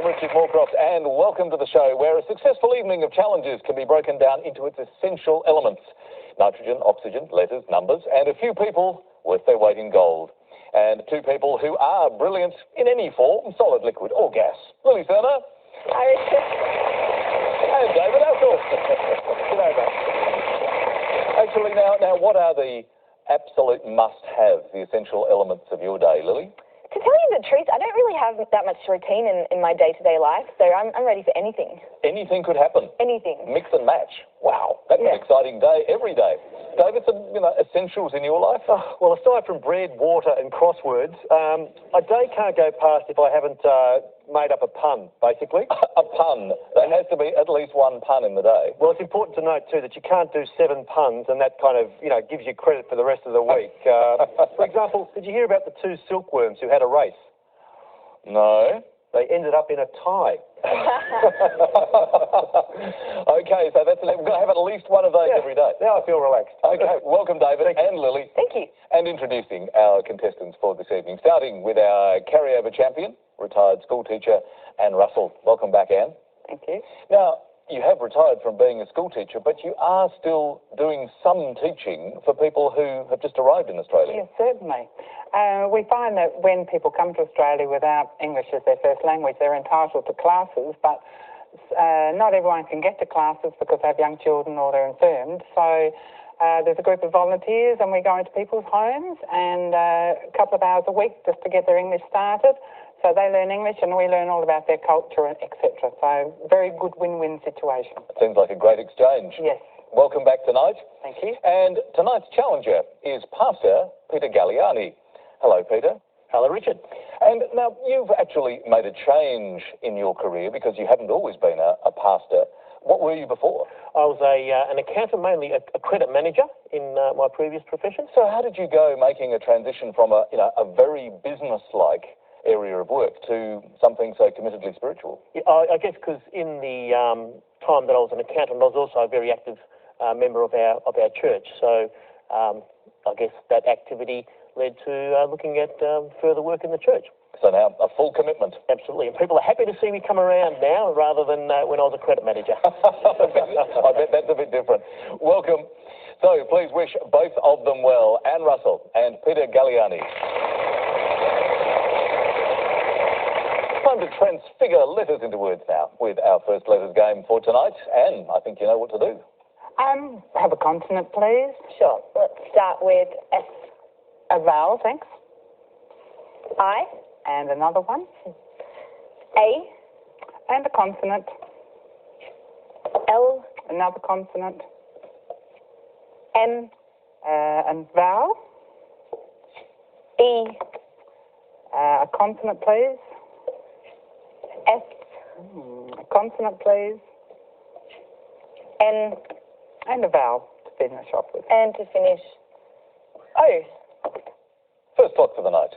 Richard Morecroft, and welcome to the show where a successful evening of challenges can be broken down into its essential elements: nitrogen, oxygen, letters, numbers, and a few people worth their weight in gold. And two people who are brilliant in any form, solid, liquid or gas. Lily Serna. Hi, Richard. And David Astle. G'day, mate. Actually, now, what are the absolute must-have, the essential elements of your day, Lily? To tell you the truth, I don't really have that much routine in my day-to-day life, so I'm ready for anything. Anything could happen. Anything. Mix and match. Wow, that's an exciting day every day. David, some essentials in your life? Oh, well, aside from bread, water and crosswords, a day can't go past if I haven't made up a pun, basically. A pun. There has to be at least one pun in the day. Well, it's important to note, too, that you can't do 7 puns, and that kind of, gives you credit for the rest of the week. For example, did you hear about the 2 silkworms who had a race? No. They ended up in a tie. Okay, so we're going to have at least one of those every day. Now I feel relaxed. Okay, welcome, David and Lily. Thank you. And introducing our contestants for this evening, starting with our carryover champion, retired school teacher Anne Russell. Welcome back, Anne. Thank you. Now, you have retired from being a school teacher, but you are still doing some teaching for people who have just arrived in Australia. Yes, certainly. We find that when people come to Australia without English as their first language, they're entitled to classes, but not everyone can get to classes because they have young children or they're infirmed. So there's a group of volunteers and we go into people's homes and a couple of hours a week just to get their English started. So they learn English and we learn all about their culture, etc. So very good win-win situation. Seems like a great exchange. Yes. Welcome back tonight. Thank you. And tonight's challenger is Pastor Peter Galliani. Hello, Peter. Hello, Richard. And now, you've actually made a change in your career because you haven't always been a pastor. What were you before? I was an accountant, mainly a credit manager in my previous profession. So how did you go making a transition from a very business-like area of work to something so committedly spiritual? Yeah, I guess because in the time that I was an accountant, I was also a very active member of our church. So I guess that activity led to looking at further work in the church. So now a full commitment. Absolutely, and people are happy to see me come around now rather than when I was a credit manager. I bet that's a bit different. Welcome. So please wish both of them well, Anne Russell and Peter Galliani. Time to transfigure letters into words now with our first letters game for tonight. Anne, I think you know what to do. Have a consonant, please. Sure. Let's start with S. A vowel, thanks. I. And another one. A. And a consonant. L. Another consonant. M. And vowel. E. A consonant, please. S. A consonant, please. N. And a vowel to finish off with. And to finish, O. First thought for the night.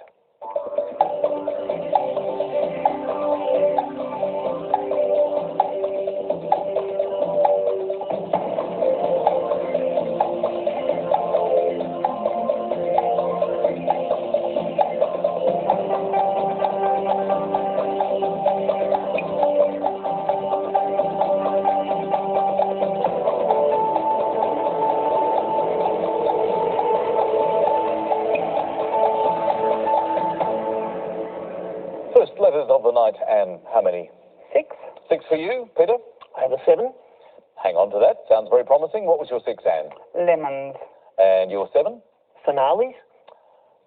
First letters of the night, Anne. How many? 6. 6 for you, Peter? I have a 7. Hang on to that. Sounds very promising. What was your 6, Anne? Lemons. And your 7? Finales.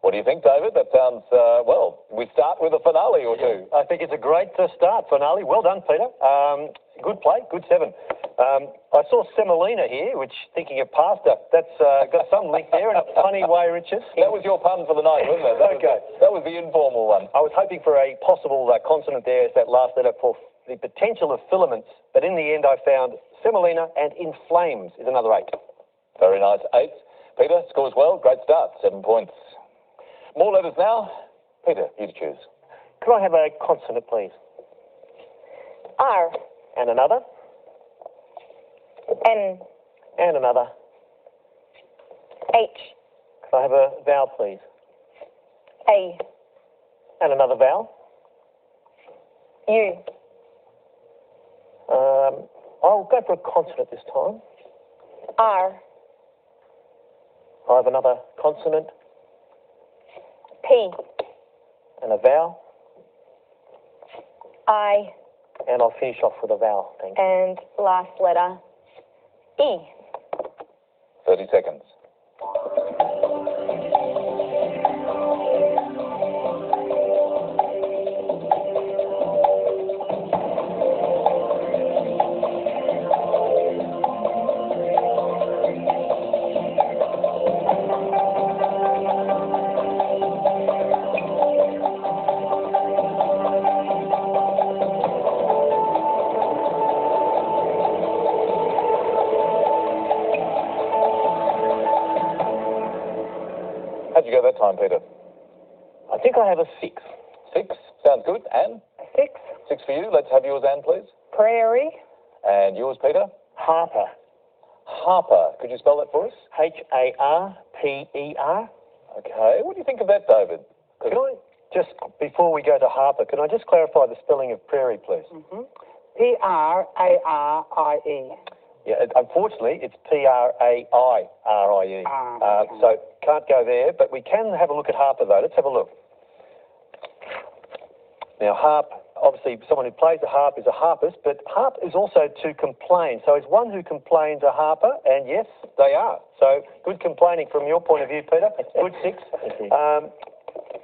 What do you think, David? That sounds, well, we start with a finale or two. I think it's a great start, finale. Well done, Peter. Good play, good 7. I saw semolina here, which, thinking of pasta, that's got some link there in a funny way, Richard. That was your pun for the night, wasn't it? That was the informal one. I was hoping for a possible consonant there as that last letter for the potential of filaments, but in the end I found semolina and in flames is another 8. Very nice, 8. Peter scores well. Great start, 7 points. More letters now. Peter, you to choose. Could I have a consonant, please? R. And another? N. And another? H. Could I have a vowel, please? A. And another vowel? U. I'll go for a consonant this time. R. I have another consonant P. and a vowel, I. and I'll finish off with a vowel. Thank you. And last letter E. 30 seconds. How'd you go that time, Peter? I think I have a 6. 6. Sounds good. Anne? 6. 6 for you. Let's have yours, Anne, please. Prairie. And yours, Peter? Harper. Harper. Could you spell that for us? Harper. Okay. What do you think of that, David? Can I just, before we go to Harper, can I just clarify the spelling of prairie, please? P-R-A-R-I-E. Yeah, unfortunately, it's P-R-A-I-R-I-E. So can't go there, but we can have a look at Harper, though. Let's have a look. Now, harp, obviously, someone who plays a harp is a harpist, but harp is also to complain. So is one who complains a harper? And yes, they are. So good complaining from your point of view, Peter. Good 6.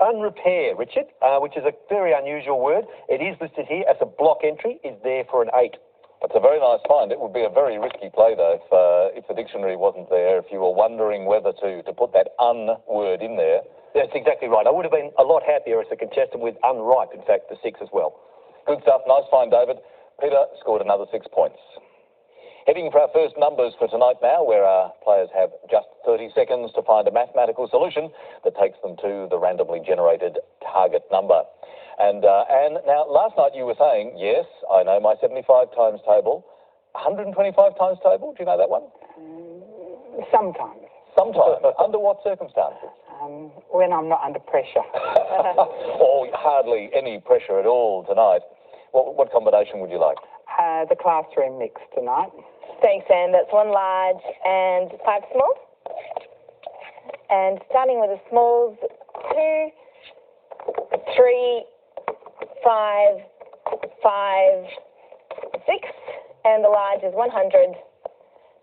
Unrepair, Richard, which is a very unusual word. It is listed here as a block entry, is there for an 8. That's a very nice find. It would be a very risky play, though, if the dictionary wasn't there, if you were wondering whether to put that un word in there. That's exactly right. I would have been a lot happier as a contestant with unripe, in fact, the 6 as well. Good stuff. Nice find, David. Peter scored another 6 points. Heading for our first numbers for tonight now, where our players have just 30 seconds to find a mathematical solution that takes them to the randomly generated target number. And Anne, now, last night you were saying, yes, I know my 75 times table. 125 times table, do you know that one? Sometimes. Sometimes. Under what circumstances? When I'm not under pressure. Or hardly any pressure at all tonight. What combination would you like? The classroom mix tonight. Thanks, Anne. That's 1 large and 5 small. And starting with the smalls, 2, 3, 5, 5, 6, and the large is 100.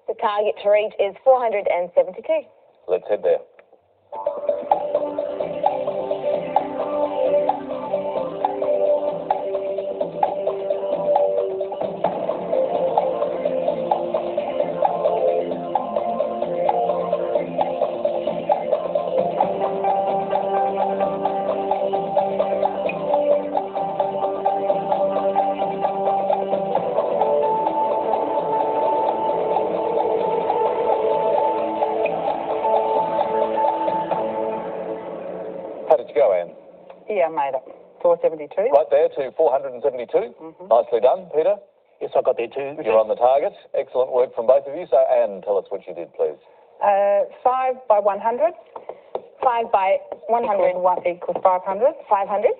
The target to reach is 472. Let's head there. How did you go, Anne? Yeah, I made it. 472. Right there to 472. Nicely done, Peter. Yes, I got there too. You're on the target. Excellent work from both of you. So, Anne, tell us what you did, please. 5 by 100. 5 by 100. Equals 500. 500.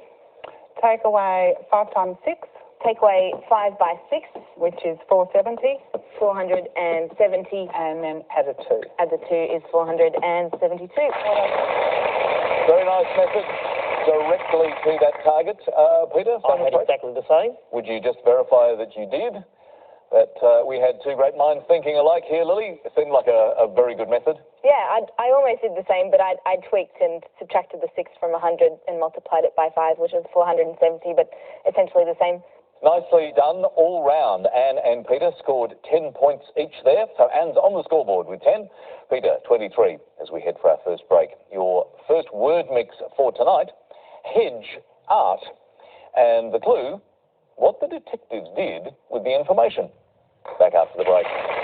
Take away 5 times 6. Take away 5 by 6. Which is 470. 470. And then add a 2. Add the 2 is 472. Very nice method. Directly to that target. Peter, I had exactly the same. would you just verify that you did? That we had two great minds thinking alike here, Lily? It seemed like a very good method. Yeah, I almost did the same, but I tweaked and subtracted the 6 from 100 and multiplied it by 5, which was 470, but essentially the same. Nicely done all round. Anne and Peter scored 10 points each there. So Anne's on the scoreboard with 10. Peter, 23, as we head for our first break. Your first word mix for tonight, hedge art. And the clue, what the detectives did with the information. Back after the break.